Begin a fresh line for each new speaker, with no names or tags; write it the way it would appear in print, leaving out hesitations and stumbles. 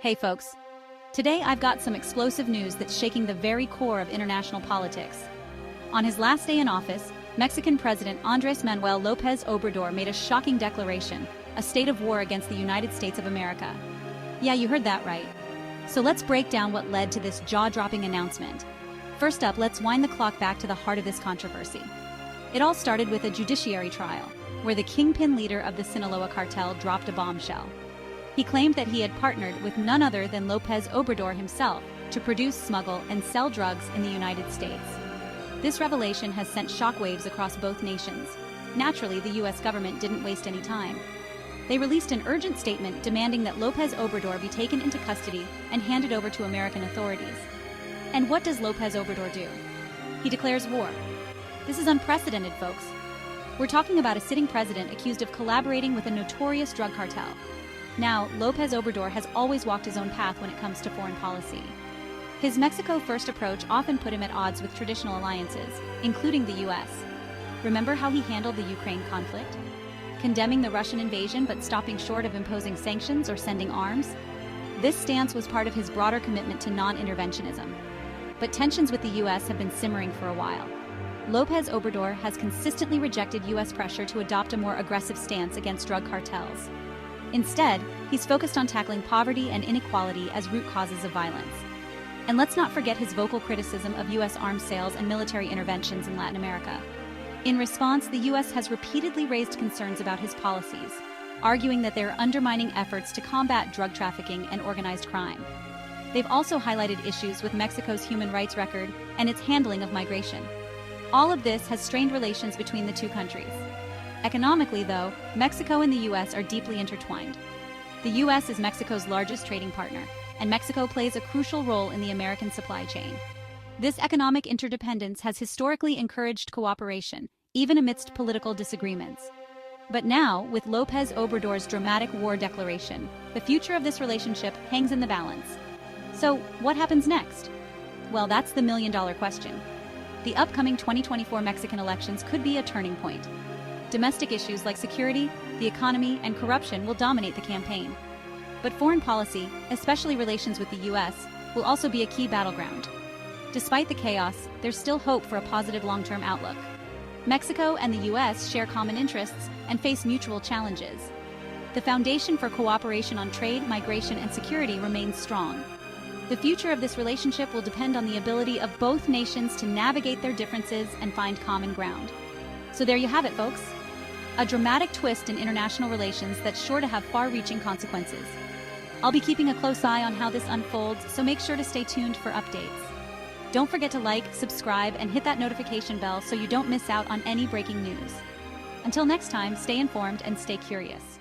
Hey folks, today I've got some explosive news that's shaking the very core of international politics. On his last day in office, Mexican President Andrés Manuel López Obrador made a shocking declaration, a state of war against the United States of America. Yeah, you heard that right. So let's break down what led to this jaw-dropping announcement. First up, let's wind the clock back to the heart of this controversy. It all started with a judiciary trial, where the kingpin leader of the Sinaloa cartel dropped a bombshell. He claimed that he had partnered with none other than López Obrador himself to produce, smuggle, and sell drugs in the United States. This revelation has sent shockwaves across both nations. Naturally, the US government didn't waste any time. They released an urgent statement demanding that López Obrador be taken into custody and handed over to American authorities. And what does López Obrador do? He declares war. This is unprecedented, folks. We're talking about a sitting president accused of collaborating with a notorious drug cartel. Now, López Obrador has always walked his own path when it comes to foreign policy. His Mexico-first approach often put him at odds with traditional alliances, including the US. Remember how he handled the Ukraine conflict? Condemning the Russian invasion but stopping short of imposing sanctions or sending arms? This stance was part of his broader commitment to non-interventionism. But tensions with the US have been simmering for a while. López Obrador has consistently rejected US pressure to adopt a more aggressive stance against drug cartels. Instead, he's focused on tackling poverty and inequality as root causes of violence. And let's not forget his vocal criticism of US arms sales and military interventions in Latin America. In response, the US has repeatedly raised concerns about his policies, arguing that they're undermining efforts to combat drug trafficking and organized crime. They've also highlighted issues with Mexico's human rights record and its handling of migration. All of this has strained relations between the two countries. Economically, though, Mexico and the US are deeply intertwined. The US is Mexico's largest trading partner, and Mexico plays a crucial role in the American supply chain. This economic interdependence has historically encouraged cooperation, even amidst political disagreements. But now, with López Obrador's dramatic war declaration, the future of this relationship hangs in the balance. So, what happens next? Well, that's the million-dollar question. The upcoming 2024 Mexican elections could be a turning point. Domestic issues like security, the economy, and corruption will dominate the campaign. But foreign policy, especially relations with the US, will also be a key battleground. Despite the chaos, there's still hope for a positive long-term outlook. Mexico and the US share common interests and face mutual challenges. The foundation for cooperation on trade, migration, and security remains strong. The future of this relationship will depend on the ability of both nations to navigate their differences and find common ground. So there you have it, folks. A dramatic twist in international relations that's sure to have far-reaching consequences. I'll be keeping a close eye on how this unfolds, so make sure to stay tuned for updates. Don't forget to like, subscribe, and hit that notification bell so you don't miss out on any breaking news. Until next time, stay informed and stay curious.